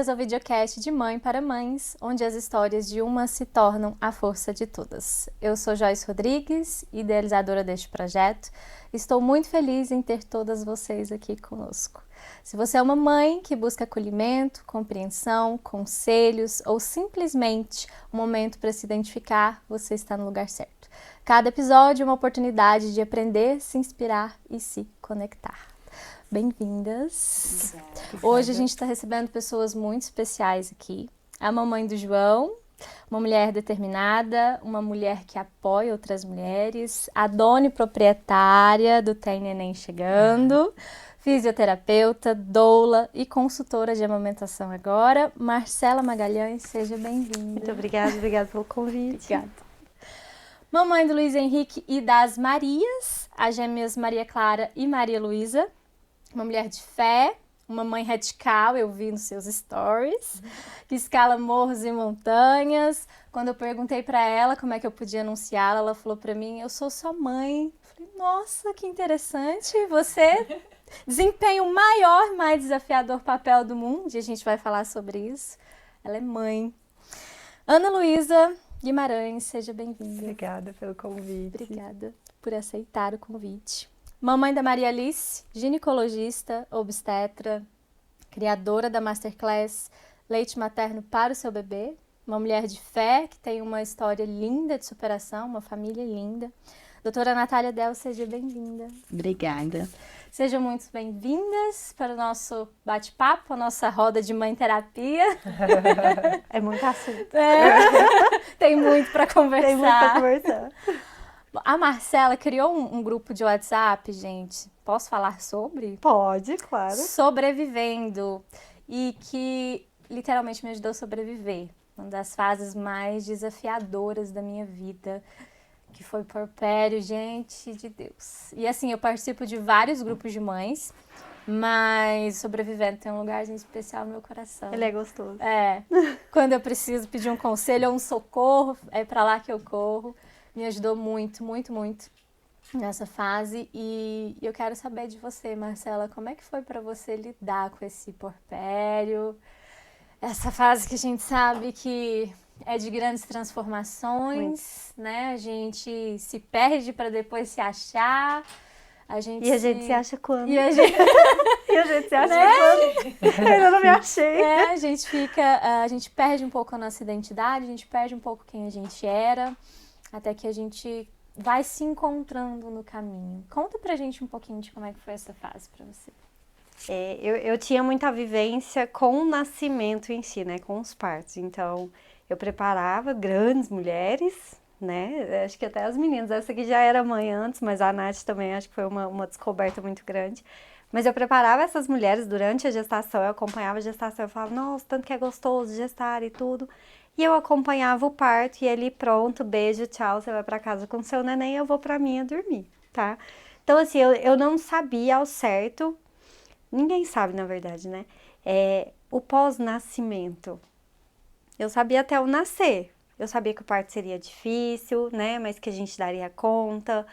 Bem-vindas ao videocast de Mãe para Mães, onde as histórias de uma se tornam a força de todas. Eu sou Joyce Rodrigues, idealizadora deste projeto. Estou muito feliz em ter todas vocês aqui conosco. Se você é uma mãe que busca acolhimento, compreensão, conselhos ou simplesmente um momento para se identificar, você está no lugar certo. Cada episódio é uma oportunidade de aprender, se inspirar e se conectar. Bem-vindas! Hoje a gente está recebendo pessoas muito especiais aqui. A mamãe do João, uma mulher determinada, uma mulher que apoia outras mulheres, a dona e proprietária do Tem Neném Chegando, fisioterapeuta, doula e consultora de amamentação agora, Marcela Magalhães, seja bem-vinda. Muito obrigada pelo convite. Obrigada. Mamãe do Luiz Henrique e das Marias, as gêmeas Maria Clara e Maria Luísa. Uma mulher de fé, uma mãe radical, eu vi nos seus stories, que escala morros e montanhas. Quando eu perguntei para ela como é que eu podia anunciá-la, ela falou para mim, eu sou sua mãe. Eu falei, nossa, que interessante, você desempenha o maior, mais desafiador papel do mundo, e a gente vai falar sobre isso. Ela é mãe. Ana Luísa Guimarães, seja bem-vinda. Obrigada pelo convite. Obrigada por aceitar o convite. Mamãe da Maria Alice, ginecologista, obstetra, criadora da Masterclass Leite Materno para o seu bebê, uma mulher de fé que tem uma história linda de superação, uma família linda. Doutora Natália Del, seja bem-vinda. Obrigada. Sejam muito bem-vindas para o nosso bate-papo, a nossa roda de mãe-terapia. É muito assunto. Tem muito para conversar. Tem muito para conversar. A Marcela criou um grupo de WhatsApp, gente. Posso falar sobre? Pode, claro. Sobrevivendo. E que literalmente me ajudou a sobreviver. Uma das fases mais desafiadoras da minha vida. Que foi puerpério, gente de Deus. E assim, eu participo de vários grupos de mães. Mas Sobrevivendo tem um lugarzinho especial no meu coração. Ele é gostoso. Quando eu preciso pedir um conselho ou um socorro, é pra lá que eu corro. Me ajudou muito, muito, muito nessa fase. E eu quero saber de você, Marcela, como é que foi para você lidar com esse puerpério? Essa fase que a gente sabe que é de grandes transformações, né? A gente se perde para depois se achar. A gente se acha quando? E a gente se acha quando? Eu ainda não me achei. A gente perde um pouco a nossa identidade, a gente perde um pouco quem a gente era. Até que a gente vai se encontrando no caminho. Conta pra gente um pouquinho de como é que foi essa fase pra você. Eu tinha muita vivência com o nascimento em si, né? Com os partos. Então, eu preparava grandes mulheres, né? Acho que até as meninas. Essa aqui já era mãe antes, mas a Nath também acho que foi uma descoberta muito grande. Mas eu preparava essas mulheres durante a gestação, eu acompanhava a gestação, eu falava, nossa, tanto que é gostoso gestar e tudo. E eu acompanhava o parto e ele, pronto, beijo, tchau, você vai pra casa com seu neném, eu vou pra minha dormir, tá? Então, assim, eu não sabia ao certo, ninguém sabe, na verdade, né? O pós-nascimento. Eu sabia até o nascer. Eu sabia que o parto seria difícil, né? Mas que a gente daria conta.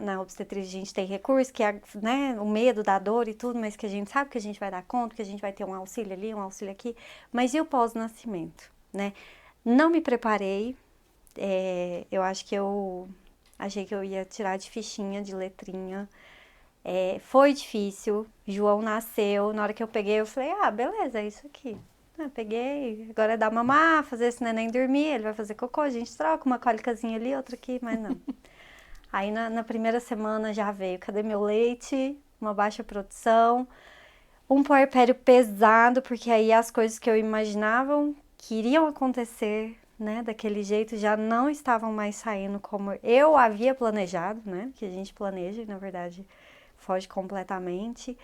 Na obstetrícia a gente tem recurso, que é, né, o medo da dor e tudo, mas que a gente sabe que a gente vai dar conta, que a gente vai ter um auxílio ali, um auxílio aqui. Mas e o pós-nascimento, né? Não me preparei, eu acho que eu achei que eu ia tirar de fichinha, de letrinha. Foi difícil, João nasceu, na hora que eu peguei eu falei, beleza, é isso aqui. Peguei, agora é dar mamar, fazer esse neném dormir, ele vai fazer cocô, a gente troca uma cólicazinha ali, outra aqui, mas não. Aí na primeira semana já veio, cadê meu leite? Uma baixa produção, um puerpério pesado, porque aí as coisas que eu imaginava que iriam acontecer, né, daquele jeito, já não estavam mais saindo como eu havia planejado, né, que a gente planeja e na verdade foge completamente.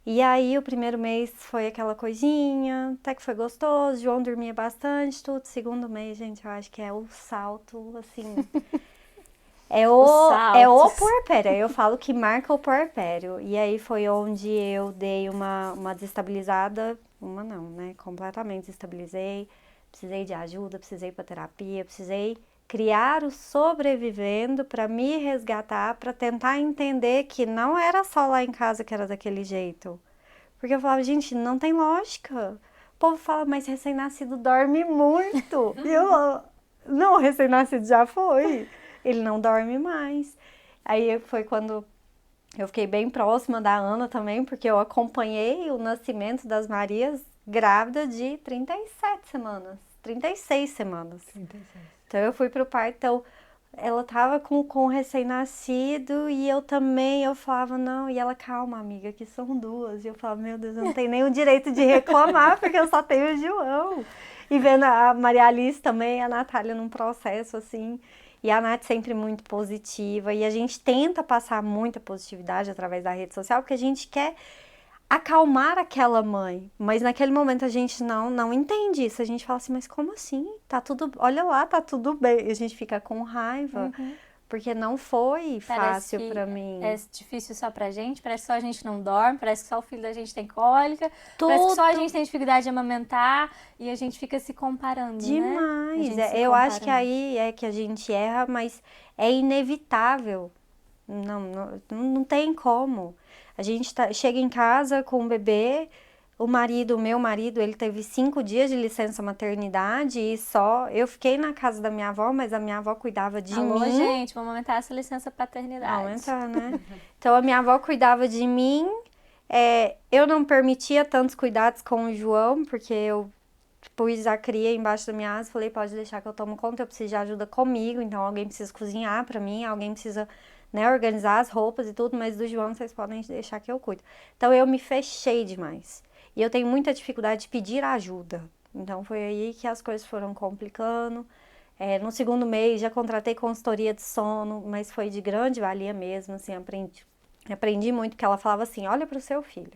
E aí o primeiro mês foi aquela coisinha, até que foi gostoso, João dormia bastante, tudo. Segundo mês, gente, eu acho que é o salto, assim... É o puerpério, eu falo que marca o puerpério. E aí foi onde eu dei uma desestabilizada, completamente desestabilizei. Precisei de ajuda, precisei ir pra terapia, precisei criar o Sobrevivendo para me resgatar, para tentar entender que não era só lá em casa que era daquele jeito. Porque eu falava, gente, não tem lógica. O povo fala, mas recém-nascido dorme muito. E eu, não, o recém-nascido já foi. Ele não dorme mais. Aí foi quando eu fiquei bem próxima da Ana também, porque eu acompanhei o nascimento das Marias grávida de 37 semanas, 36 semanas. 36. Então eu fui pro parto, então ela tava com o recém-nascido e eu também, eu falava, não, e ela, calma, amiga, que são duas. E eu falava, meu Deus, eu não tenho nem o direito de reclamar, porque eu só tenho o João. E vendo a Maria Alice também, a Natália num processo assim, e a Nath sempre muito positiva, e a gente tenta passar muita positividade através da rede social, porque a gente quer acalmar aquela mãe, mas naquele momento a gente não entende isso, a gente fala assim, mas como assim? Tá tudo, olha lá, tá tudo bem, e a gente fica com raiva, porque não foi Parece fácil que pra mim. é difícil só pra gente, parece que só a gente não dorme, parece que só o filho da gente tem cólica, parece que só a gente tem dificuldade de amamentar e a gente fica se comparando, né? A Demais, gente se eu acho que compara aí é que a gente erra, mas é inevitável, não tem como. A gente chega em casa com o bebê, o meu marido, ele teve 5 dias de licença maternidade e só, eu fiquei na casa da minha avó, mas a minha avó cuidava de Alô, mim. gente, vamos aumentar essa licença paternidade. Aumentar, né? Então a minha avó cuidava de mim, eu não permitia tantos cuidados com o João, porque eu pus a cria embaixo da minha asa, falei, pode deixar que eu tomo conta, eu preciso de ajuda comigo, então alguém precisa cozinhar pra mim, alguém precisa, né, organizar as roupas e tudo, mas do João vocês podem deixar que eu cuido. Então eu me fechei demais. E eu tenho muita dificuldade de pedir ajuda. Então foi aí que as coisas foram complicando. No segundo mês já contratei consultoria de sono, mas foi de grande valia mesmo, assim, aprendi muito, porque ela falava assim, olha pro seu filho.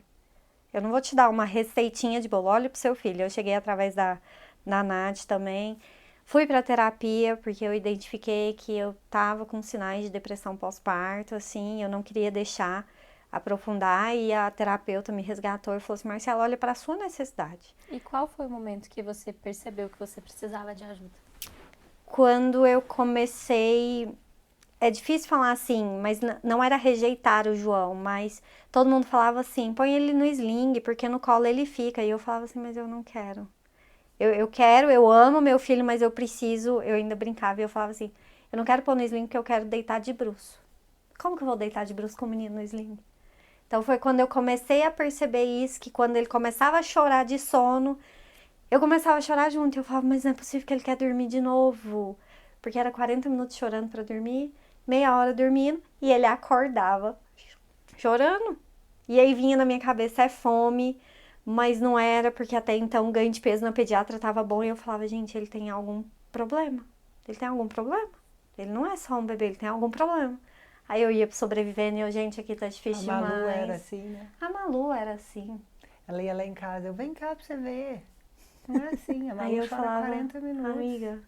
Eu não vou te dar uma receitinha de bolo, olha pro seu filho. Eu cheguei através da Nath também. Fui pra terapia, porque eu identifiquei que eu tava com sinais de depressão pós-parto, assim, eu não queria deixar aprofundar, e a terapeuta me resgatou e falou assim, Marcela, olha pra sua necessidade. E qual foi o momento que você percebeu que você precisava de ajuda? Quando eu comecei, é difícil falar assim, mas não era rejeitar o João, mas todo mundo falava assim, põe ele no sling, porque no colo ele fica. E eu falava assim, mas eu não quero. Eu quero, eu amo meu filho, mas eu preciso, eu ainda brincava e eu falava assim, eu não quero pôr no sling porque eu quero deitar de bruço. Como que eu vou deitar de bruço com o menino no sling? Então foi quando eu comecei a perceber isso, que quando ele começava a chorar de sono, eu começava a chorar junto. Eu falava, mas não é possível que ele quer dormir de novo. Porque era 40 minutos chorando pra dormir, meia hora dormindo, e ele acordava chorando. E aí vinha na minha cabeça, é fome, mas não era, porque até então o ganho de peso na pediatra tava bom. E eu falava, gente, ele tem algum problema. Ele tem algum problema. Ele não é só um bebê, ele tem algum problema. Aí eu ia sobrevivendo e eu, gente, aqui tá difícil demais. A Malu era assim, né? A Malu era assim. Ela ia lá em casa, eu, vem cá pra você ver. Não é assim, a Malu Aí eu chora falava, 40 minutos. amiga,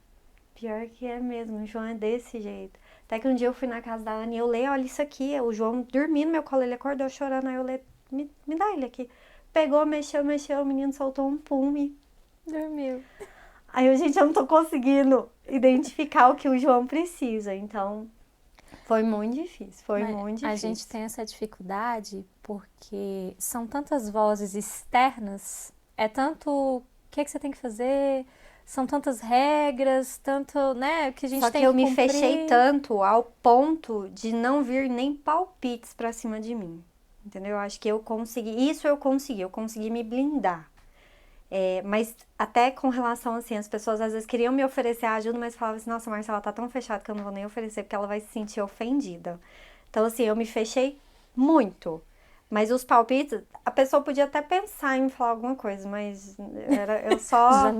pior que é mesmo, o João é desse jeito. Até que um dia eu fui na casa da Ana e eu leio, olha isso aqui, o João dormindo no meu colo, ele acordou chorando, aí eu leio, me dá ele aqui. Pegou, mexeu, o menino soltou um pum e Dormiu. aí eu, gente, eu não tô conseguindo identificar o que o João precisa, então foi muito difícil, muito difícil. A gente tem essa dificuldade porque são tantas vozes externas, é tanto o que você tem que fazer, são tantas regras, tanto, né, que a gente Só tem que eu que me cumprir. fechei tanto ao ponto de não vir nem palpites pra cima de mim, entendeu? Eu acho que eu consegui, eu consegui me blindar. Mas até com relação, assim, as pessoas às vezes queriam me oferecer ajuda, mas falavam assim, nossa, Marcela, tá tão fechada que eu não vou nem oferecer, porque ela vai se sentir ofendida. Então, assim, eu me fechei muito. Mas os palpites, a pessoa podia até pensar em falar alguma coisa, mas eu só...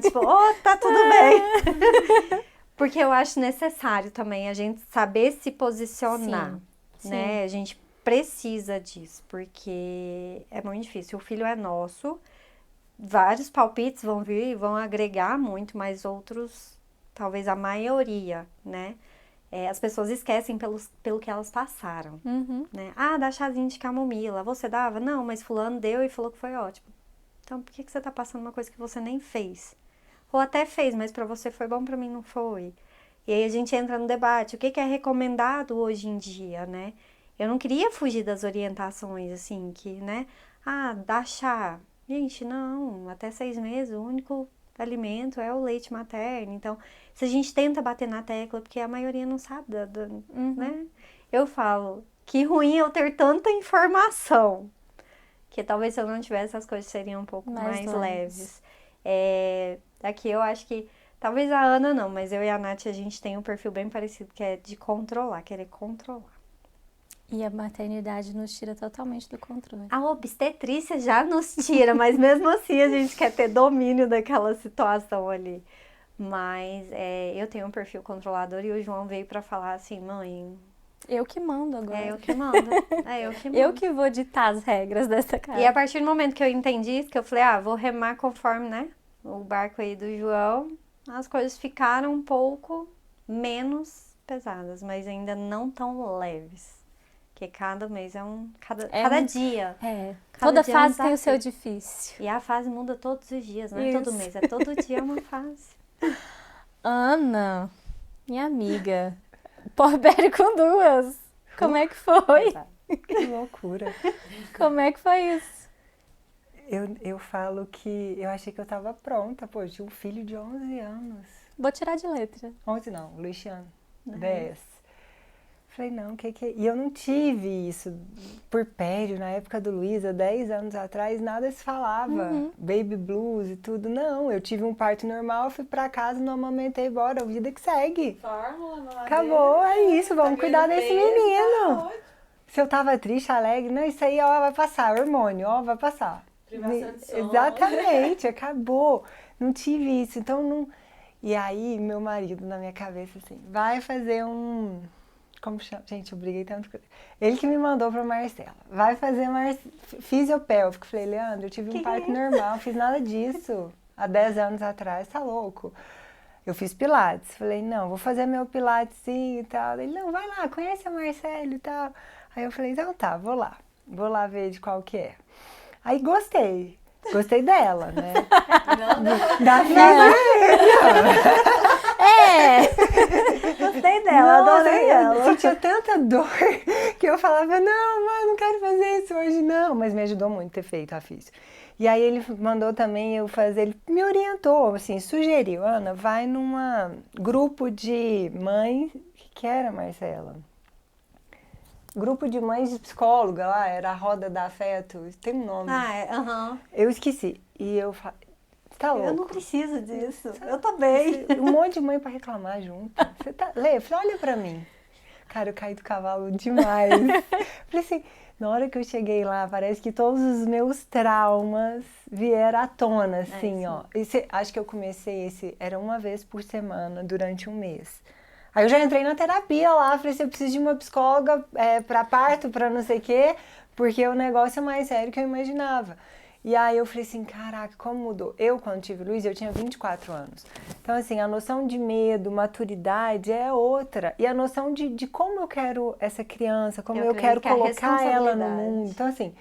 tipo, tá tudo bem. Porque eu acho necessário também a gente saber se posicionar, né? Sim. A gente precisa disso, porque é muito difícil. O filho é nosso, vários palpites vão vir e vão agregar muito, mas outros, talvez a maioria, né? As pessoas esquecem pelo que elas passaram, né? Ah, dá chazinho de camomila. Você dava? Não, mas fulano deu e falou que foi ótimo. Então, por que você tá passando uma coisa que você nem fez? Ou até fez, mas pra você foi bom, pra mim não foi. E aí a gente entra no debate. O que é recomendado hoje em dia, né? Eu não queria fugir das orientações, assim, que, né? Ah, dá chá. Gente, não, até 6 meses o único alimento é o leite materno. Então, se a gente tenta bater na tecla, porque a maioria não sabe, né? Eu falo, que ruim eu ter tanta informação. Que talvez se eu não tivesse, as coisas seriam um pouco mais leves. Aqui eu acho que, talvez a Ana não, mas eu e a Nath, a gente tem um perfil bem parecido, que é de controlar, querer controlar. E a maternidade nos tira totalmente do controle. A obstetrícia já nos tira, mas mesmo assim a gente quer ter domínio daquela situação ali. Mas eu tenho um perfil controlador e o João veio pra falar assim, mãe... Eu que mando agora. É eu que mando. É eu que mando. Eu que vou ditar as regras dessa casa. E a partir do momento que eu entendi isso, que eu falei, vou remar conforme, né, o barco aí do João, as coisas ficaram um pouco menos pesadas, mas ainda não tão leves. Porque cada mês cada dia. Toda dia fase um tem o seu desafio. difícil. E a fase muda todos os dias, não é todo mês, é todo dia uma fase. Ana, minha amiga, puerpério com 2. Como é que foi? Que loucura. Como é que foi isso? Eu falo que eu achei que eu tava pronta, pô, eu tinha um filho de 11 anos. Vou tirar de letra. 11 não, Luciano, 10. Falei, não, E eu não tive isso puerpério na época do Luísa, 10 anos atrás, nada se falava. Baby blues e tudo. Não, eu tive um parto normal, fui pra casa, não amamentei, bora, vida que segue. Fórmula, mamadeira. Acabou, é isso, vamos cuidar desse peso, menino. tá ótimo. Se eu tava triste, alegre, não, isso aí, ó, vai passar, hormônio, ó, vai passar. Privação de sono. Exatamente, acabou. Não tive isso, então não... E aí, meu marido, na minha cabeça, assim, vai fazer um... Como chama? Gente, eu briguei tanto com ele. Ele que me mandou pra Marcela. Vai fazer fisiopélvico. Falei, Leandro, eu tive um parto normal, fiz nada disso há 10 anos atrás, tá louco? Eu fiz pilates. Falei, não, vou fazer meu pilates sim e tal. Ele, não, vai lá, conhece a Marcela e tal. Aí eu falei, então tá, vou lá. Vou lá ver de qual que é. Aí gostei. Gostei dela, né? Da Gostei dela, adorei ela. Eu sentia tanta dor que eu falava, não, mãe, não quero fazer isso hoje, não. Mas me ajudou muito ter feito a físio. E aí ele mandou também eu fazer, ele me orientou, assim, sugeriu, Ana, vai numa grupo de mães, o que era, Marcela? Grupo de mães de psicóloga lá, era a Roda da Afeto, tem um nome. Eu esqueci. E eu falei, tá louco. Eu não preciso disso, eu tô bem. Um monte de mãe pra reclamar junto. Você tá... Lê, eu falei, olha pra mim. Cara, eu caí do cavalo demais. Falei assim, na hora que eu cheguei lá, parece que todos os meus traumas vieram à tona, assim, ó. Acho que eu comecei era uma vez por semana, durante um mês. Aí eu já entrei na terapia lá, falei assim, eu preciso de uma psicóloga pra parto, pra não sei o quê, porque o negócio é mais sério que eu imaginava. E aí eu falei assim, caraca, como mudou? Eu, quando tive o Luiz, eu tinha 24 anos. Então, assim, a noção de medo, maturidade é outra. E a noção de como eu quero essa criança, como eu quero colocar ela no mundo. Então, assim,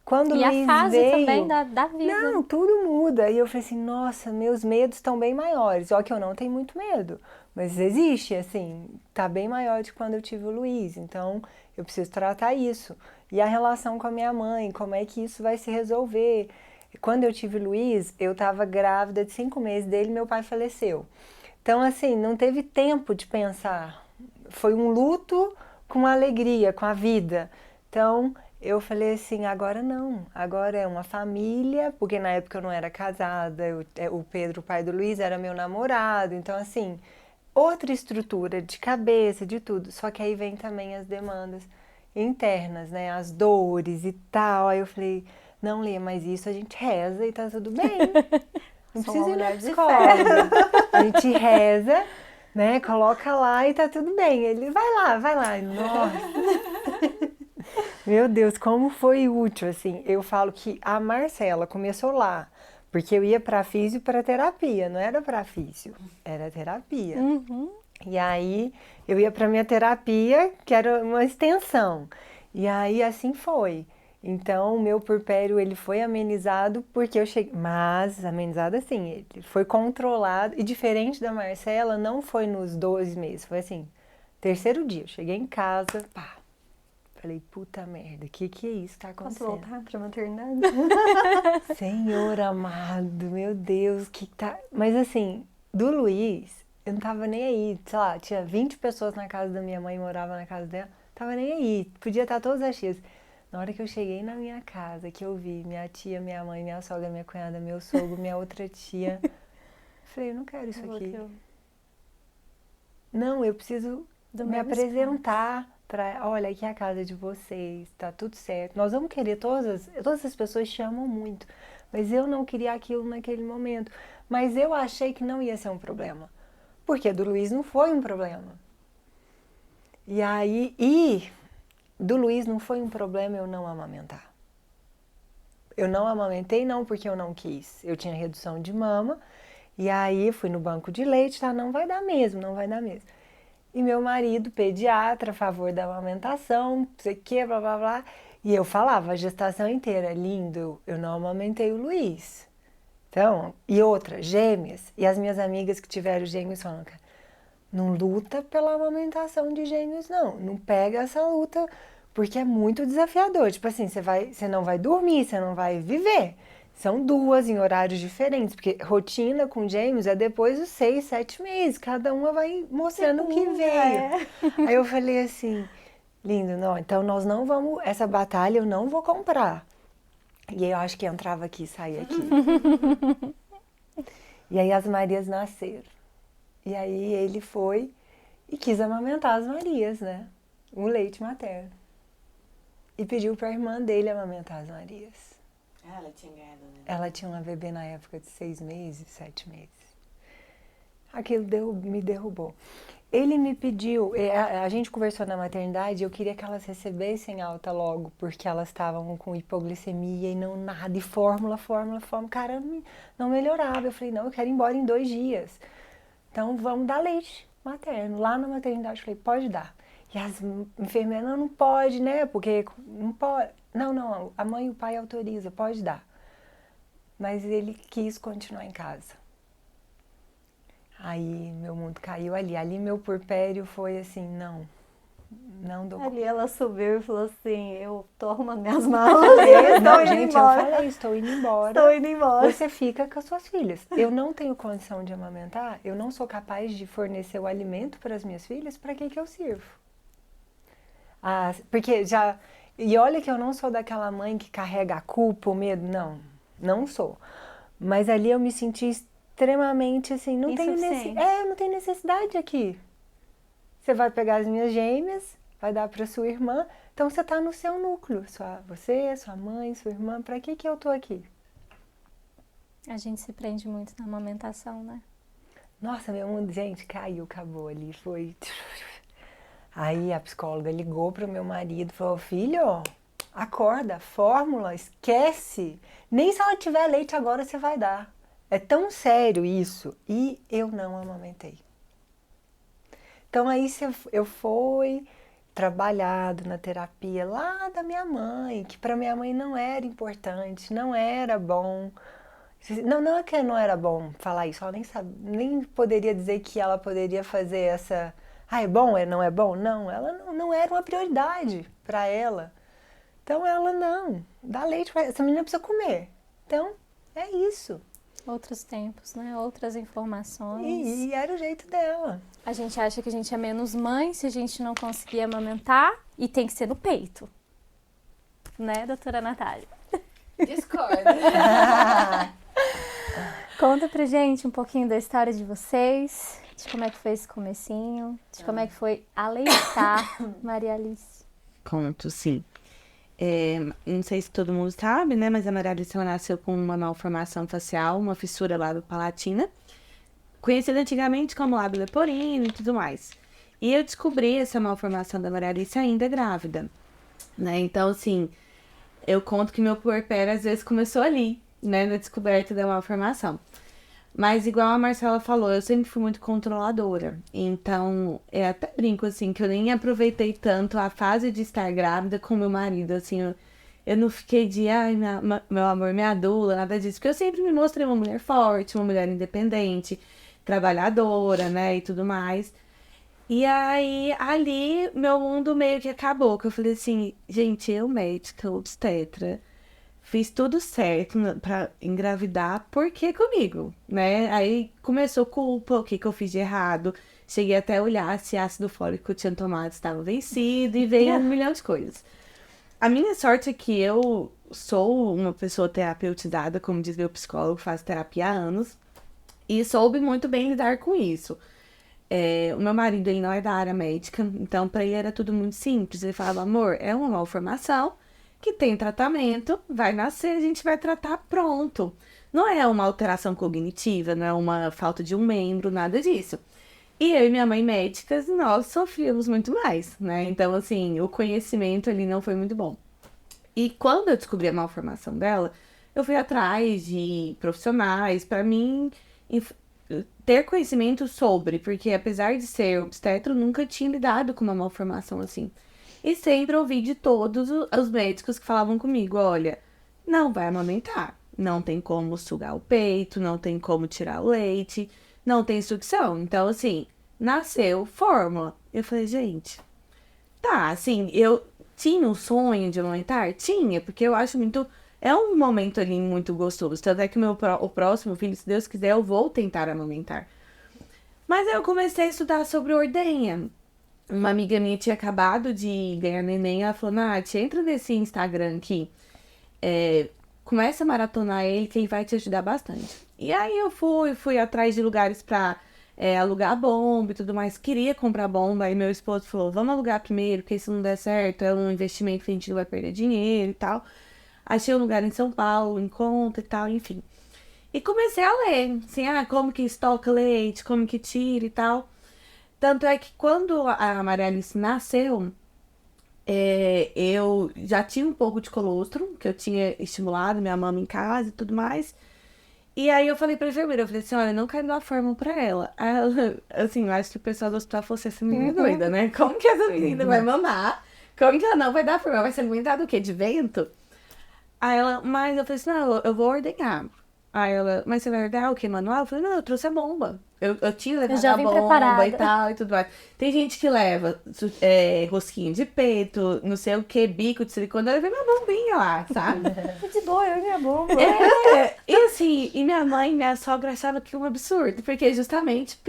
quando o Luiz veio... E a fase também da vida. Não, tudo muda. E eu falei assim, nossa, meus medos estão bem maiores. Ó que eu não tenho muito medo. Mas existe, assim, tá bem maior do que quando eu tive o Luiz. Então, eu preciso tratar isso. E a relação com a minha mãe, como é que isso vai se resolver? Quando eu tive o Luiz, eu estava grávida de 5 meses dele e meu pai faleceu. Então, assim, não teve tempo de pensar. Foi um luto com alegria, com a vida. Então, eu falei assim, agora não. Agora é uma família, porque na época eu não era casada. O Pedro, o pai do Luiz, era meu namorado. Então, assim, outra estrutura de cabeça, de tudo. Só que aí vem também as demandas internas, né, as dores e tal. Aí eu falei, não, Lê, mas isso a gente reza e tá tudo bem. Não precisa ir na psicóloga. A gente reza, né, coloca lá e tá tudo bem. Ele, vai lá. Nossa. Meu Deus, como foi útil, assim. Eu falo que a Marcela começou lá, porque eu ia pra físio para terapia, não era pra físio, era terapia. E aí, eu ia para minha terapia, que era uma extensão. E aí, assim foi. Então, o meu puerpério, ele foi amenizado porque eu cheguei... Mas, amenizado assim, ele foi controlado. E diferente da Marcela, não foi nos 12 meses. Foi assim, terceiro dia. Eu cheguei em casa, pá, Falei, puta merda, que é isso que tá Quando acontecendo? voltar pra maternidade. Senhor amado, meu Deus, que tá... Mas assim, do Luiz, eu não tava nem aí, sei lá, tinha 20 pessoas na casa da minha mãe, morava na casa dela, tava nem aí, podia estar todas as tias. Na hora que eu cheguei na minha casa, que eu vi minha tia, minha mãe, minha sogra, minha cunhada, meu sogro, minha outra tia, falei, eu não quero isso aqui. Não, eu preciso Do me mesmo apresentar para, olha, aqui é a casa de vocês, tá tudo certo. Nós vamos querer, todas as pessoas te amam muito, mas eu não queria aquilo naquele momento. Mas eu achei que não ia ser um problema, porque do Luiz não foi um problema. E aí, do Luiz não foi um problema eu não amamentar. Eu não amamentei não porque eu não quis. Eu tinha redução de mama, e aí fui no banco de leite, tá, não vai dar mesmo, não vai dar mesmo. E meu marido, pediatra, a favor da amamentação, não sei o que, blá blá blá. E eu falava a gestação inteira, lindo, eu não amamentei o Luiz. Então, e outra, gêmeas. E as minhas amigas que tiveram gêmeos falam, cara, não luta pela amamentação de gêmeos, não. Não pega essa luta, porque é muito desafiador. Tipo assim, você não vai dormir, você não vai viver. São duas em horários diferentes, porque rotina com gêmeos é depois dos 6, 7 meses. Cada uma vai mostrando o que veio. Aí eu falei assim, lindo, não, então nós não vamos, essa batalha eu não vou comprar. E eu acho que entrava aqui e saía aqui. E aí as Marias nasceram. E aí ele foi e quis amamentar as Marias, né? O leite materno. E pediu para a irmã dele amamentar as Marias. Ela tinha ganhado, né? Ela tinha uma bebê na época de 6 meses, 7 meses. Aquilo me derrubou. Ele me pediu, a gente conversou na maternidade, eu queria que elas recebessem alta logo, porque elas estavam com hipoglicemia e não nada, e fórmula. Cara, não melhorava. Eu falei, não, eu quero ir embora em 2 dias. Então vamos dar leite materno. Lá na maternidade eu falei, pode dar. E as enfermeiras, não pode, né? Porque não pode. Não, a mãe e o pai autorizam, pode dar. Mas ele quis continuar em casa. Aí meu mundo caiu ali. Ali meu puerpério foi assim, não dou conta. Ali ela subiu e falou assim, eu tô arrumando minhas malas. Não, gente, eu falei, estou indo embora. Estou indo embora. Você fica com as suas filhas. Eu não tenho condição de amamentar, eu não sou capaz de fornecer o alimento para as minhas filhas, para que eu sirvo? Porque já... E olha que eu não sou daquela mãe que carrega a culpa, o medo, não sou. Mas ali eu me senti extremamente assim, não tenho necessidade aqui. Você vai pegar as minhas gêmeas, vai dar para sua irmã, então você está no seu núcleo, você, sua mãe, sua irmã, para que eu tô aqui? A gente se prende muito na amamentação, né? Nossa, meu mundo, gente, caiu, acabou ali, foi... Aí a psicóloga ligou pro meu marido e falou, filho, acorda, fórmula, esquece. Nem se ela tiver leite agora você vai dar. É tão sério isso. E eu não amamentei. Então aí eu fui trabalhado na terapia lá da minha mãe, que para minha mãe não era importante, não era bom. Não é que não era bom falar isso, ela nem poderia dizer que ela poderia fazer essa... é bom, não é bom? Não, ela não era uma prioridade para ela. Então ela não, dá leite pra essa menina precisa comer. Então, é isso. Outros tempos, né? Outras informações. E era o jeito dela. A gente acha que a gente é menos mãe se a gente não conseguir amamentar e tem que ser no peito. Né, doutora Natália? Discordo. Conta pra gente um pouquinho da história de vocês, de como é que foi esse comecinho, de como é que foi aleitar Maria Alice. Conto, sim. Não sei se todo mundo sabe, né? Mas a Maria Alice nasceu com uma malformação facial, uma fissura lábio-palatina, conhecida antigamente como lábio leporino e tudo mais. E eu descobri essa malformação da Maria Alice ainda grávida, né? Então, assim, eu conto que meu puerpério às vezes começou ali, né? Na descoberta da malformação. Mas igual a Marcela falou, eu sempre fui muito controladora. Então, eu até brinco, assim, que eu nem aproveitei tanto a fase de estar grávida com meu marido, assim. Eu não fiquei de, ai, meu amor, me adula, nada disso. Porque eu sempre me mostrei uma mulher forte, uma mulher independente, trabalhadora, né, e tudo mais. E aí, ali, meu mundo meio que acabou, que eu falei assim, gente, eu médica, obstetra, fiz tudo certo pra engravidar, por que comigo, né? Aí começou culpa, o que que eu fiz de errado, cheguei até a olhar se ácido fólico que eu tinha tomado estava vencido, e veio um milhão de coisas. A minha sorte é que eu sou uma pessoa terapeutizada, como diz meu psicólogo, faço terapia há anos, e soube muito bem lidar com isso. O meu marido, ele não é da área médica, então para ele era tudo muito simples. Ele falava, amor, é uma malformação que tem tratamento, vai nascer, a gente vai tratar, pronto. Não é uma alteração cognitiva, não é uma falta de um membro, nada disso. E eu e minha mãe médicas, nós sofríamos muito mais, né? Então, assim, o conhecimento ali não foi muito bom. E quando eu descobri a malformação dela, eu fui atrás de profissionais para mim ter conhecimento sobre, porque apesar de ser obstetra, eu nunca tinha lidado com uma malformação assim. E sempre ouvi de todos os médicos que falavam comigo, olha, não vai amamentar, não tem como sugar o peito, não tem como tirar o leite, não tem sucção. Então, assim, nasceu fórmula. Eu falei, gente, tá, assim, eu tinha um sonho de amamentar? Tinha, porque eu acho muito... É um momento ali muito gostoso. Tanto é que o próximo filho, se Deus quiser, eu vou tentar amamentar. Mas aí eu comecei a estudar sobre ordenha. Uma amiga minha tinha acabado de ganhar neném, ela falou, Nath, entra nesse Instagram aqui, começa a maratonar ele, que ele vai te ajudar bastante. E aí eu fui atrás de lugares pra alugar bomba e tudo mais, queria comprar bomba, aí meu esposo falou, vamos alugar primeiro, porque se não der certo, é um investimento que a gente não vai perder dinheiro e tal. Achei um lugar em São Paulo, em conta e tal, enfim. E comecei a ler, assim, como que estoca leite, como que tira e tal. Tanto é que quando a Maria Alice nasceu, eu já tinha um pouco de colostro, que eu tinha estimulado minha mama em casa e tudo mais. E aí eu falei pra enfermeira, eu falei assim, olha, eu não quero dar fórmula pra ela. Aí ela, assim, eu acho que o pessoal do hospital falou assim, essa menina é doida, né? Como que essa menina vai mamar? Como que ela não vai dar fórmula? Vai se alimentar do quê? De vento? Aí ela, mas eu falei assim, não, eu vou ordenhar. Aí ela, mas você vai ordenhar o quê, manual? Eu falei, não, eu trouxe a bomba. Eu tinha levado já a vim bomba preparada. e tal e tudo mais. Tem gente que leva rosquinho de peito, não sei o que, bico de silicone. Eu levei minha bombinha lá, sabe? De boa, eu e minha bomba. E assim, e minha mãe e minha sogra achavam aquilo um absurdo, porque justamente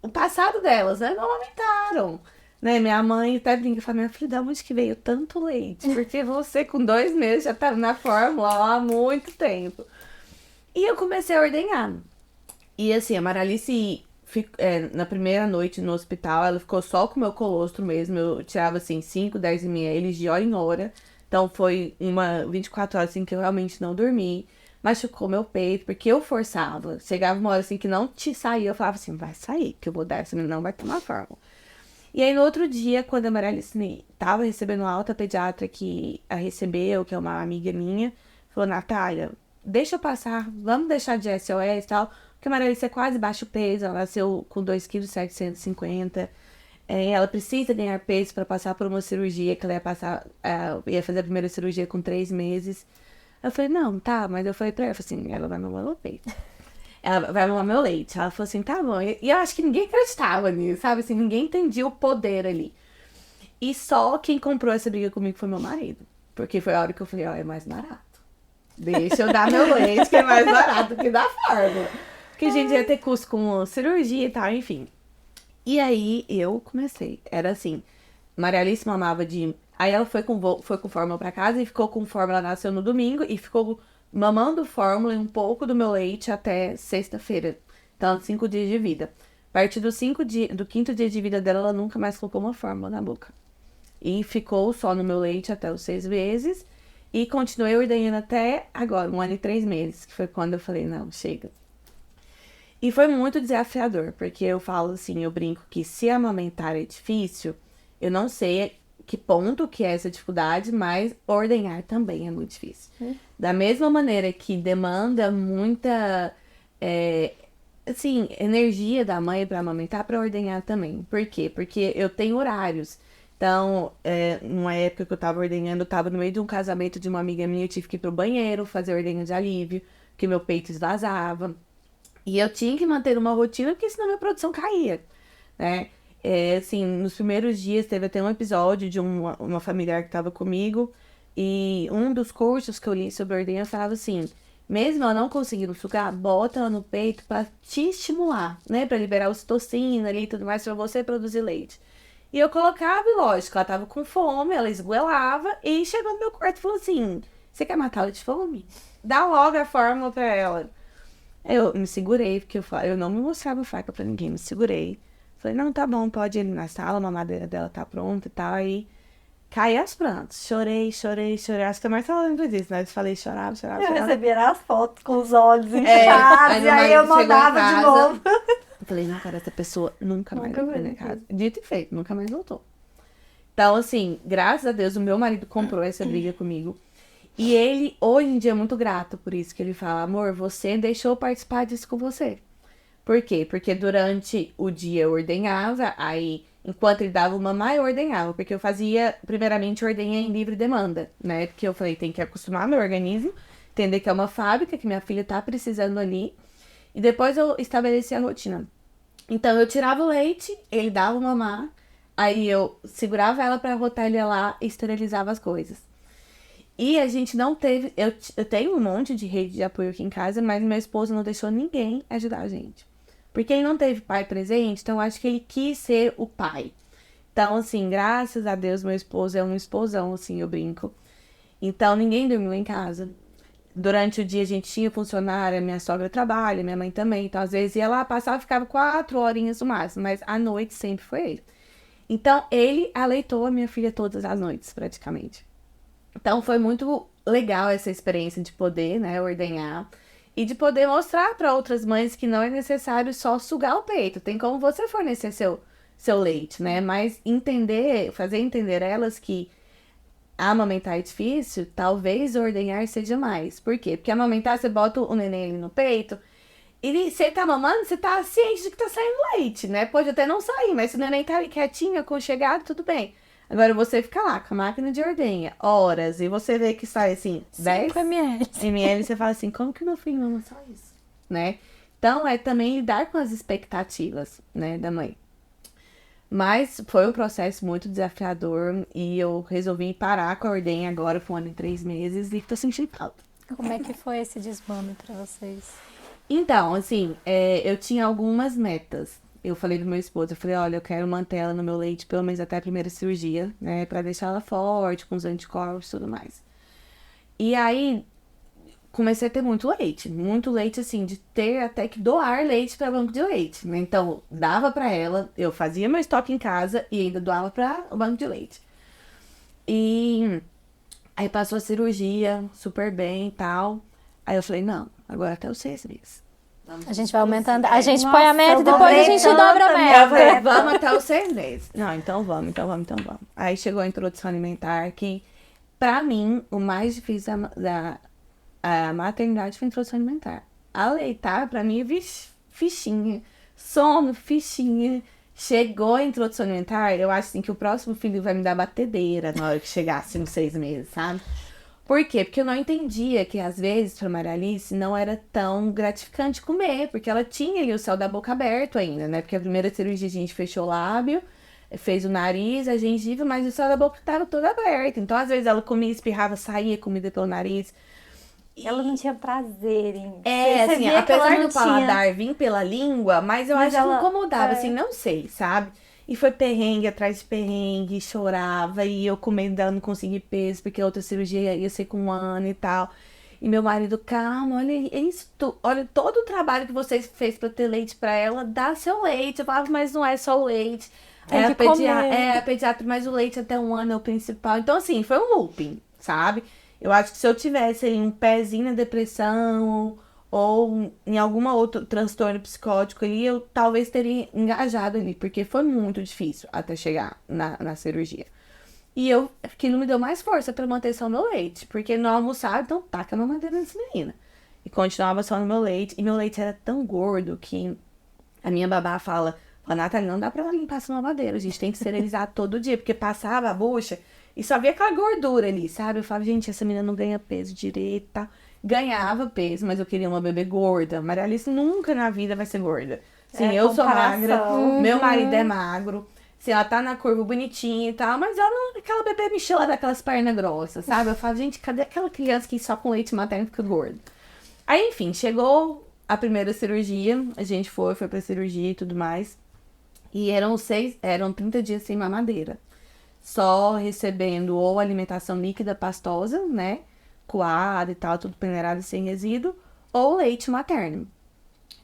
o passado delas, né? Não amamentaram. Né? Minha mãe até brinca e fala, minha filha, de onde que veio tanto leite? Porque você com 2 meses já tá na fórmula há muito tempo. E eu comecei a ordenhar. E assim, a Maralice, na primeira noite no hospital, ela ficou só com o meu colostro mesmo. Eu tirava assim 5, 10 ml de hora em hora. Então foi 24 horas assim que eu realmente não dormi. Machucou meu peito, porque eu forçava. Chegava uma hora assim que não te saía, eu falava assim, vai sair, que eu vou dar, essa menina não vai tomar fórmula. E aí, no outro dia, quando a Maria Alice tava recebendo alta, a pediatra que a recebeu, que é uma amiga minha, falou, Natália, deixa eu passar, vamos deixar de SOS e tal, porque a Maria Alice é quase baixo peso, ela nasceu com 2,750 kg, ela precisa ganhar peso para passar por uma cirurgia, que ela ia fazer a primeira cirurgia com 3 meses. Eu falei, não, tá, mas eu falei pra ela, assim, ela vai mamar meu peito. Ela vai mamar meu leite. Ela falou assim, tá bom. E eu acho que ninguém acreditava nisso, sabe? Assim, ninguém entendia o poder ali. E só quem comprou essa briga comigo foi meu marido. Porque foi a hora que eu falei, ó, é mais barato. Deixa eu dar meu leite, que é mais barato que dar fórmula. Porque a gente ia ter custo com cirurgia e tal, enfim. E aí eu comecei. Era assim, Maria Alice mamava de... Aí ela foi com fórmula pra casa e ficou com fórmula, ela nasceu no domingo e ficou mamando fórmula e um pouco do meu leite até sexta-feira. Então, 5 dias de vida. A partir do 5º dia de vida dela, ela nunca mais colocou uma fórmula na boca. E ficou só no meu leite até os 6 meses. E continuei ordenhando até agora, 1 ano e 3 meses. Que foi quando eu falei, não, chega. E foi muito desafiador, porque eu falo assim, eu brinco que se amamentar é difícil, eu não sei que ponto que é essa dificuldade, mas ordenhar também é muito difícil. Da mesma maneira que demanda muita, energia da mãe para amamentar, para ordenhar também. Por quê? Porque eu tenho horários. Então, numa época que eu tava ordenhando, eu tava no meio de um casamento de uma amiga minha, eu tive que ir pro banheiro fazer ordenha de alívio, porque meu peito esvazava. E eu tinha que manter uma rotina, porque senão minha produção caía, né? assim, nos primeiros dias teve até um episódio de uma familiar que estava comigo, e um dos cursos que eu li sobre ordenha falava assim, mesmo ela não conseguindo sugar, bota ela no peito pra te estimular, né? Pra liberar ocitocina ali e tudo mais, pra você produzir leite. E eu colocava, e lógico, ela tava com fome, ela esgoelava, e chegou no meu quarto e falou assim, você quer matar ela de fome? Dá logo a fórmula pra ela. Eu me segurei, porque eu não me mostrava faca pra ninguém, me segurei. Falei, não, tá bom, pode ir na sala, a mamadeira dela tá pronta e tal. Aí caí aos prantos. Chorei. Acho que a Marcela lembra disso, né? Eu falei, chorava. Eu recebia as fotos com os olhos aí inchados, meu e aí marido eu chegou em mandava de casa. novo. Eu falei, não, cara, essa pessoa nunca mais Nunca voltou na mais minha casa. Dito e feito, nunca mais voltou. Então, assim, graças a Deus, o meu marido comprou essa briga comigo. E ele, hoje em dia, é muito grato por isso, que ele fala, amor, você deixou eu participar disso com você. Por quê? Porque durante o dia eu ordenhava, aí, enquanto ele dava o mamar, eu ordenhava. Porque eu fazia, primeiramente, ordenha em livre demanda, né? Porque eu falei, tem que acostumar meu organismo, entender que é uma fábrica, que minha filha tá precisando ali. E depois eu estabeleci a rotina. Então, eu tirava o leite, ele dava o mamar, aí eu segurava ela pra rotar ele lá e esterilizava as coisas. E a gente não teve... Eu tenho um monte de rede de apoio aqui em casa, mas meu esposo não deixou ninguém ajudar a gente. Porque ele não teve pai presente, então eu acho que ele quis ser o pai. Então, assim, graças a Deus, meu esposo é um esposão, assim, eu brinco. Então, ninguém dormiu em casa. Durante o dia a gente tinha funcionária, minha sogra trabalha, minha mãe também. Então, às vezes, ia lá, passava, ficava 4 horinhas no máximo. Mas à noite sempre foi ele. Então, ele aleitou a minha filha todas as noites, praticamente. Então, foi muito legal essa experiência de poder, né, ordenhar. E de poder mostrar para outras mães que não é necessário só sugar o peito. Tem como você fornecer seu leite, né? Mas fazer entender elas que amamentar é difícil, talvez ordenhar seja mais. Por quê? Porque amamentar, você bota o neném ali no peito, e você tá mamando, você tá ciente de que tá saindo leite, né? Pode até não sair, mas se o neném tá ali quietinho, aconchegado, tudo bem. Agora você fica lá com a máquina de ordenha, horas, e você vê que sai assim, 10 5 ml. ml, você fala assim, como que meu filho mama só isso, né? Então, é também lidar com as expectativas, né, da mãe. Mas foi um processo muito desafiador e eu resolvi parar com a ordenha agora, foi 1 ano e 3 meses, e tô sentindo falta. Como é que foi esse desmame pra vocês? Então, assim, eu tinha algumas metas. Eu falei pro meu esposo, eu falei, olha, eu quero manter ela no meu leite pelo menos até a primeira cirurgia, né? Pra deixar ela forte, com os anticorpos e tudo mais. E aí, comecei a ter muito leite, assim, de ter até que doar leite pra banco de leite, né? Então, dava pra ela, eu fazia meu estoque em casa e ainda doava pra o banco de leite. E aí passou a cirurgia, super bem e tal. Aí eu falei, não, agora até os 6 meses. A gente vai aumentando, a gente Nossa, põe a meta eu e depois a gente aumentando dobra a também. Eu falei, meta. vamos até os 6 meses. Não, então vamos. Aí chegou a introdução alimentar, que pra mim, o mais difícil a maternidade foi a introdução alimentar. Aleitar, pra mim, fichinha. Sono, fichinha. Chegou a introdução alimentar, eu acho assim que o próximo filho vai me dar batedeira na hora que chegasse nos 6 meses, sabe? Por quê? Porque eu não entendia que, às vezes, pra Maria Alice não era tão gratificante comer, porque ela tinha ali o céu da boca aberto ainda, né? Porque a primeira cirurgia a gente fechou o lábio, fez o nariz, a gengiva, mas o céu da boca estava todo aberto. Então, às vezes, ela comia, espirrava, saía comida pelo nariz. Ela não tinha prazer em... É, Você assim, via que ela apesar não do paladar vir pela língua, mas eu Mas acho que ela- incomodava, é. assim, não sei, sabe? E foi perrengue atrás de perrengue, chorava, e eu com medo dela não conseguir peso, porque a outra cirurgia ia ser com 1 ano e tal. E meu marido, calma, olha isso, olha todo o trabalho que você fez pra ter leite pra ela, dá seu leite. Eu falava, mas não é só o leite. Tem É que comer. a pediatra, mas o leite até 1 ano é o principal. Então, assim, foi um looping, sabe? Eu acho que se eu tivesse ali, um pezinho na depressão ou em alguma outro transtorno psicótico ali, eu talvez teria engajado ali, porque foi muito difícil até chegar na cirurgia. E aquilo me deu mais força pra manter só no meu leite, porque não almoçava, então taca a mamadeira nessa menina. E continuava só no meu leite, e meu leite era tão gordo que a minha babá fala, Nathalie, não dá pra ela limpar essa mamadeira, a gente tem que esterilizar todo dia, porque passava a bucha e só via aquela gordura ali, sabe? Eu falava, gente, essa menina não ganha peso direito e tal. Ganhava peso, mas eu queria uma bebê gorda. Maria Alice nunca na vida vai ser gorda. Sim, eu sou magra, comparação. meu marido é magro. Assim, ela tá na curva bonitinha e tal, mas ela não, aquela bebê mexila daquelas pernas grossas, sabe? Eu falo, gente, cadê aquela criança que só com leite materno fica gorda? Aí, enfim, chegou a primeira cirurgia, a gente foi pra cirurgia e tudo mais. E eram 30 dias sem mamadeira. Só recebendo ou alimentação líquida pastosa, né? Coada e tal, tudo peneirado sem resíduo, ou leite materno.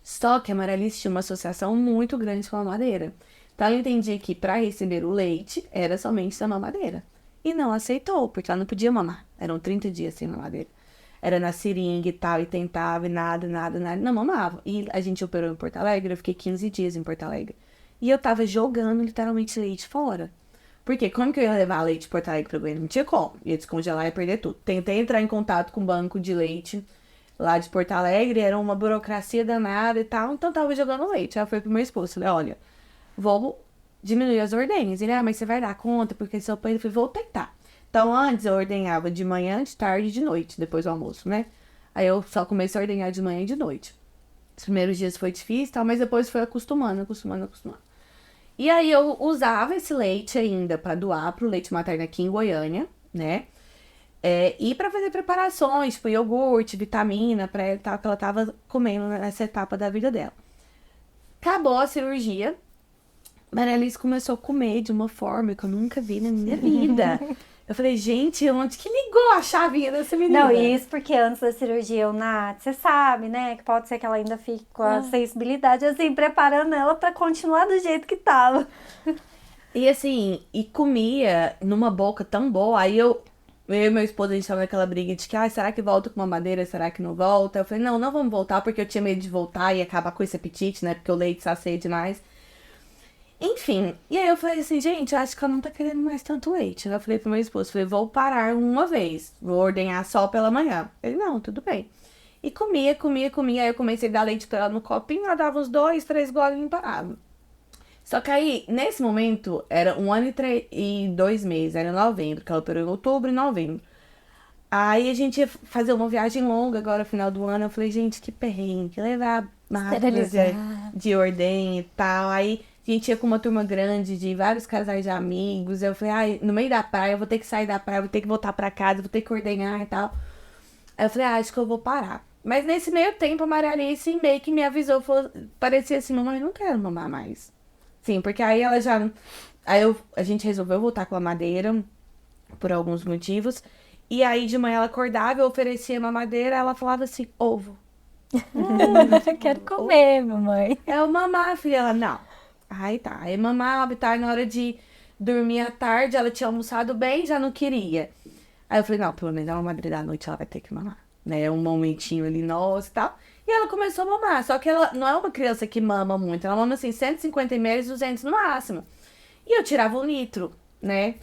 Só que a Marialice tinha uma associação muito grande com a mamadeira. Então ela entendia que para receber o leite era somente da mamadeira. E não aceitou, porque ela não podia mamar. Eram 30 dias sem mamadeira. Era na seringa e tal, e tentava, e nada, não mamava. E a gente operou em Porto Alegre, eu fiquei 15 dias em Porto Alegre. E eu tava jogando literalmente leite fora. Porque como que eu ia levar leite de Porto Alegre pra Goiânia? Não tinha como. Ia descongelar e perder tudo. Tentei entrar em contato com o banco de leite lá de Porto Alegre, era uma burocracia danada e tal, então tava jogando leite. Aí eu falei pro meu esposo, falei, olha, vou diminuir as ordenhas. Ele, mas você vai dar conta? Porque seu pai, eu falei, vou tentar. Então antes eu ordenhava de manhã, de tarde e de noite, depois do almoço, né? Aí eu só comecei a ordenhar de manhã e de noite. Os primeiros dias foi difícil, tal, mas depois foi acostumando. E aí eu usava esse leite ainda para doar pro leite materno aqui em Goiânia, né? E para fazer preparações, tipo iogurte, vitamina pra ela e tal, que ela tava comendo nessa etapa da vida dela. Acabou a cirurgia, Marialice começou a comer de uma forma que eu nunca vi na minha vida. Eu falei, gente, onde que ligou a chavinha dessa menina? Não, e isso porque antes da cirurgia, o Nath, você sabe, né? Que pode ser que ela ainda fique com a sensibilidade, assim, preparando ela pra continuar do jeito que tava. E assim, e comia numa boca tão boa, aí eu e meu esposo, a gente tava naquela briga de que, será que volta com mamadeira, será que não volta? Eu falei, não vamos voltar, porque eu tinha medo de voltar e acabar com esse apetite, né? Porque o leite sacia demais. Enfim, e aí eu falei assim, gente, eu acho que ela não tá querendo mais tanto leite. Eu falei pro meu esposo, falei, vou parar uma vez, vou ordenhar só pela manhã. Ele, não, tudo bem. E comia, aí eu comecei a dar leite pra ela no copinho, ela dava uns 2, 3 golinhos e parava. Só que aí, nesse momento, era 1 ano e 2 meses, era novembro, que ela operou em outubro e novembro. Aí a gente ia fazer uma viagem longa agora, final do ano, eu falei, gente, que perrengue, levar máquinas de ordenha e tal, aí a gente ia com uma turma grande de vários casais de amigos. Eu falei, no meio da praia, eu vou ter que sair da praia, vou ter que voltar pra casa, vou ter que ordenhar e tal. Aí eu falei, acho que eu vou parar. Mas nesse meio tempo, a Marialice meio que me avisou, falou, parecia assim, mamãe, não quero mamar mais. Sim, porque aí ela já... a gente resolveu voltar com a mamadeira, por alguns motivos. E aí de manhã ela acordava, eu oferecia mamadeira, ela falava assim, ovo. Quero comer, mamãe. Eu mamar, filha. Ela, não. Aí tá. Aí mamava e tal. Na hora de dormir à tarde, ela tinha almoçado bem, já não queria. Aí eu falei, não, pelo menos a mamadeira da noite ela vai ter que mamar. Né? Um momentinho ali nosso e tal. E ela começou a mamar. Só que ela não é uma criança que mama muito. Ela mama assim, 150 ml, 200 no máximo. E eu tirava 1 litro, né?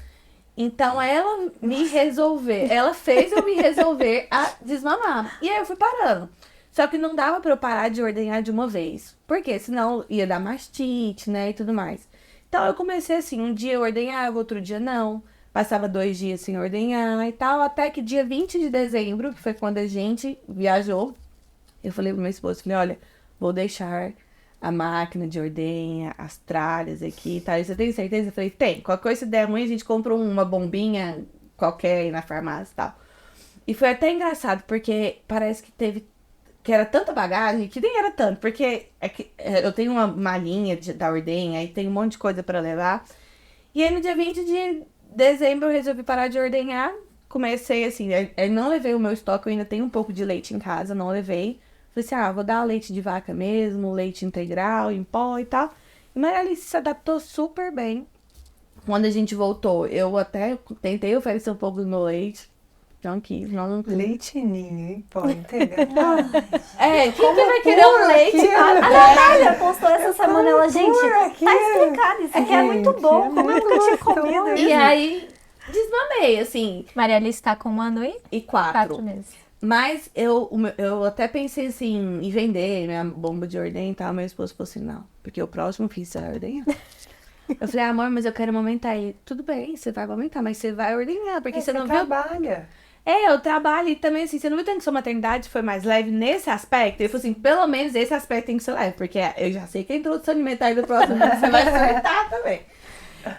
Então ela fez eu me resolver a desmamar. E aí eu fui parando. Só que não dava pra eu parar de ordenhar de uma vez. Porque senão ia dar mastite, né, e tudo mais. Então eu comecei assim, um dia eu ordenhava, outro dia não. Passava 2 dias sem ordenhar e tal. Até que dia 20 de dezembro, que foi quando a gente viajou, eu falei pro meu esposo, falei, olha, vou deixar a máquina de ordenha, as tralhas aqui e tal. Você tem certeza? Eu falei, tem. Qualquer coisa, se der ruim, a gente compra uma bombinha qualquer aí na farmácia e tal. E foi até engraçado, porque parece que era tanta bagagem, que nem era tanto, porque eu tenho uma malinha da ordenha, aí tem um monte de coisa pra levar. E aí no dia 20 de dezembro eu resolvi parar de ordenhar. Comecei assim, eu não levei o meu estoque, eu ainda tenho um pouco de leite em casa, não levei. Falei assim, vou dar leite de vaca mesmo, leite integral, em pó e tal. E Marialice se adaptou super bem. Quando a gente voltou, eu até tentei oferecer um pouco do meu leite. Não quis, não quis. Leite ninho, em pó integral. Quem que vai querer um leite? A Natália postou essa semana, ela, gente, tá explicado, isso aqui é muito bom, como eu nunca tinha comido isso. E aí, desmamei, assim. Marialice tá com 1 ano e 4 4 meses. Mas eu até pensei assim, em vender minha bomba de ordenha e tal. Meu esposo falou assim, não, porque o próximo filho você vai ordenhar. Eu falei, amor, mas eu quero amamentar. Ele, tudo bem, você vai amamentar, mas você vai ordenhar, porque você não viu... trabalha. Eu trabalho e também assim, você não viu tanto que sua maternidade foi mais leve nesse aspecto? Ele falou assim, pelo menos esse aspecto tem que ser leve, porque eu já sei que a introdução alimentar do próximo você vai surtar também.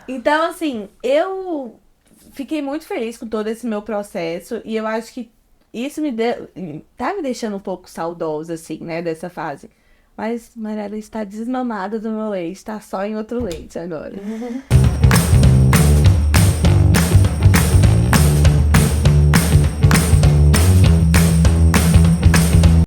Então, assim, eu fiquei muito feliz com todo esse meu processo e eu acho que isso tá me deixando um pouco saudosa, assim, né, dessa fase. Mas Mariela está desmamada do meu leite, tá só em outro leite agora.